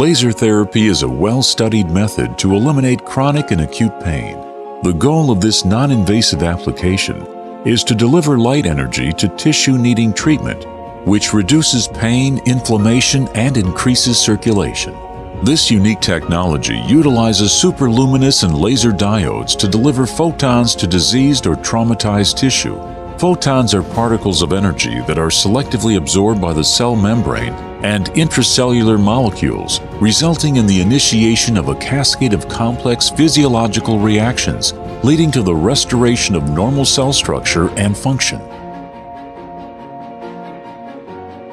Laser therapy is a well-studied method to eliminate chronic and acute pain. The goal of this non-invasive application is to deliver light energy to tissue needing treatment, which reduces pain, inflammation, and increases circulation. This unique technology utilizes superluminescent laser diodes to deliver photons to diseased or traumatized tissue. Photons are particles of energy that are selectively absorbed by the cell membrane and intracellular molecules, resulting in the initiation of a cascade of complex physiological reactions, leading to the restoration of normal cell structure and function.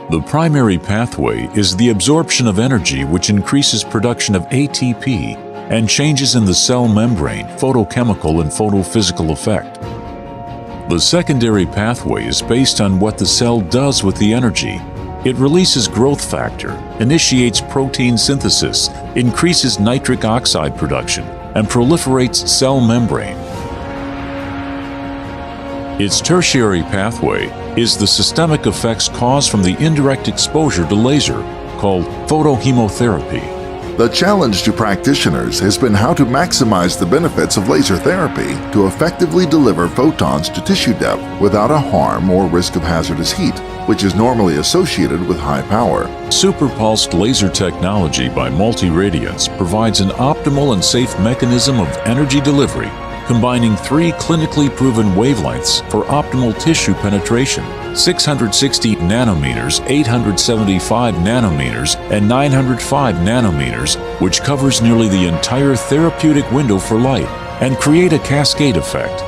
The primary pathway is the absorption of energy, which increases production of ATP and changes in the cell membrane, photochemical and photophysical effect. The secondary pathway is based on what the cell does with the energy. It releases growth factor, initiates protein synthesis, increases nitric oxide production, and proliferates cell membrane. Its tertiary pathway is the systemic effects caused from the indirect exposure to laser, called photohemotherapy. The challenge to practitioners has been how to maximize the benefits of laser therapy to effectively deliver photons to tissue depth without a harm or risk of hazardous heat, which is normally associated with high power. Superpulsed laser technology by Multi Radiance provides an optimal and safe mechanism of energy delivery, combining three clinically proven wavelengths for optimal tissue penetration: 660 nanometers, 875 nanometers, and 905 nanometers, which covers nearly the entire therapeutic window for light and create a cascade effect.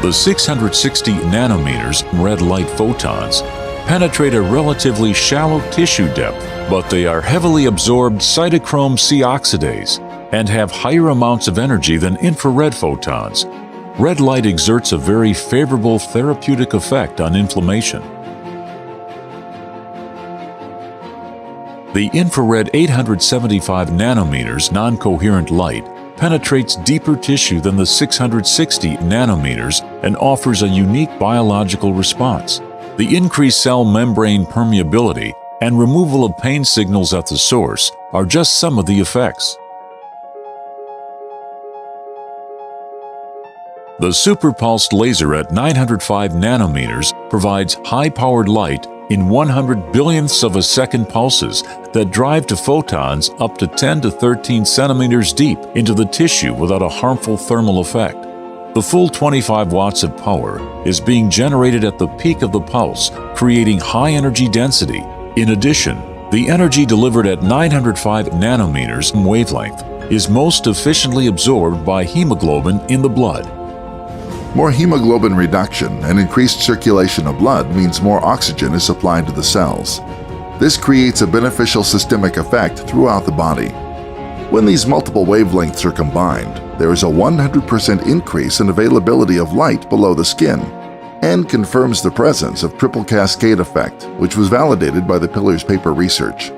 The 660 nanometers red light photons penetrate a relatively shallow tissue depth, but they are heavily absorbed cytochrome C oxidase and have higher amounts of energy than infrared photons. Red light exerts a very favorable therapeutic effect on inflammation. The infrared 875 nanometers non-coherent light penetrates deeper tissue than the 660 nanometers and offers a unique biological response. The increased cell membrane permeability and removal of pain signals at the source are just some of the effects. The superpulsed laser at 905 nanometers provides high-powered light in 100 billionths of a second pulses that drive to photons up to 10 to 13 centimeters deep into the tissue without a harmful thermal effect. The full 25 watts of power is being generated at the peak of the pulse, creating high energy density. In addition, the energy delivered at 905 nanometers wavelength is most efficiently absorbed by hemoglobin in the blood. More hemoglobin reduction and increased circulation of blood means more oxygen is supplied to the cells. This creates a beneficial systemic effect throughout the body. When these multiple wavelengths are combined, there is a 100% increase in availability of light below the skin and confirms the presence of triple cascade effect, which was validated by the Pillars paper research.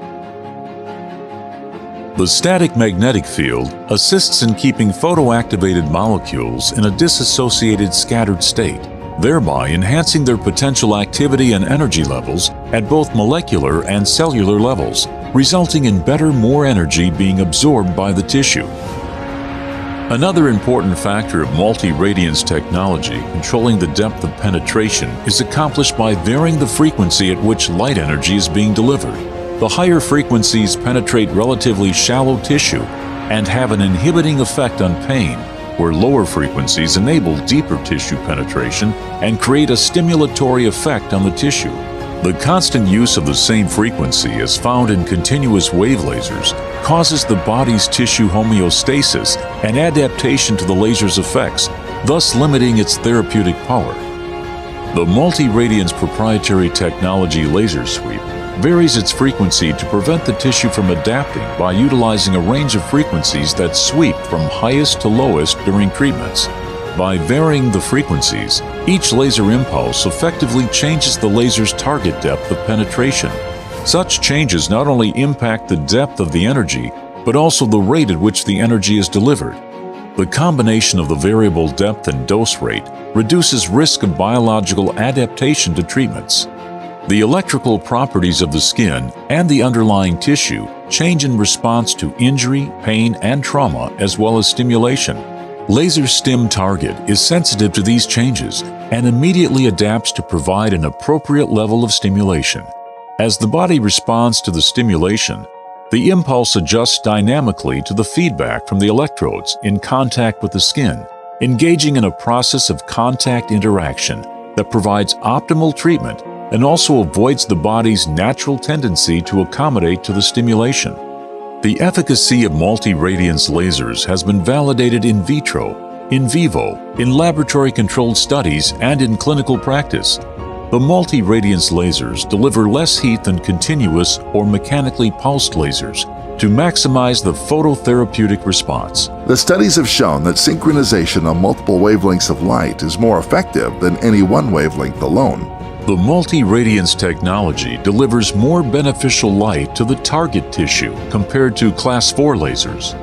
The static magnetic field assists in keeping photoactivated molecules in a disassociated scattered state, thereby enhancing their potential activity and energy levels at both molecular and cellular levels, resulting in more energy being absorbed by the tissue. Another important factor of multi-radiance technology controlling the depth of penetration is accomplished by varying the frequency at which light energy is being delivered. The higher frequencies penetrate relatively shallow tissue and have an inhibiting effect on pain, where lower frequencies enable deeper tissue penetration and create a stimulatory effect on the tissue. The constant use of the same frequency as found in continuous wave lasers causes the body's tissue homeostasis and adaptation to the laser's effects, thus limiting its therapeutic power. The Multi Radiance proprietary technology laser sweep varies its frequency to prevent the tissue from adapting by utilizing a range of frequencies that sweep from highest to lowest during treatments. By varying the frequencies, each laser impulse effectively changes the laser's target depth of penetration. Such changes not only impact the depth of the energy, but also the rate at which the energy is delivered. The combination of the variable depth and dose rate reduces risk of biological adaptation to treatments. The electrical properties of the skin and the underlying tissue change in response to injury, pain, and trauma, as well as stimulation. Laser Stim Target is sensitive to these changes and immediately adapts to provide an appropriate level of stimulation. As the body responds to the stimulation, the impulse adjusts dynamically to the feedback from the electrodes in contact with the skin, engaging in a process of contact interaction that provides optimal treatment and also avoids the body's natural tendency to accommodate to the stimulation. The efficacy of Multi Radiance lasers has been validated in vitro, in vivo, in laboratory-controlled studies, and in clinical practice. The Multi Radiance lasers deliver less heat than continuous or mechanically pulsed lasers to maximize the phototherapeutic response. The studies have shown that synchronization of multiple wavelengths of light is more effective than any one wavelength alone. The Multi Radiance technology delivers more beneficial light to the target tissue compared to Class 4 lasers.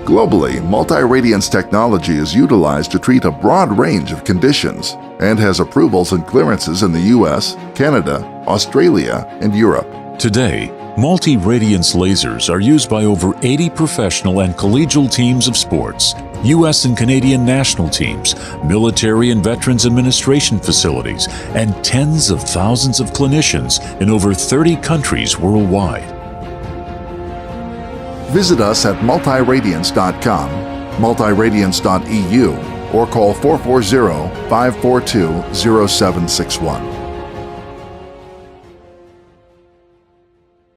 Globally, multi-radiance technology is utilized to treat a broad range of conditions and has approvals and clearances in the US, Canada, Australia, and Europe. Today, Multi Radiance lasers are used by over 80 professional and collegial teams of sports, U.S. and Canadian national teams, military and Veterans Administration facilities, and tens of thousands of clinicians in over 30 countries worldwide. Visit us at multiradiance.com, multiradiance.eu, or call 440-542-0761.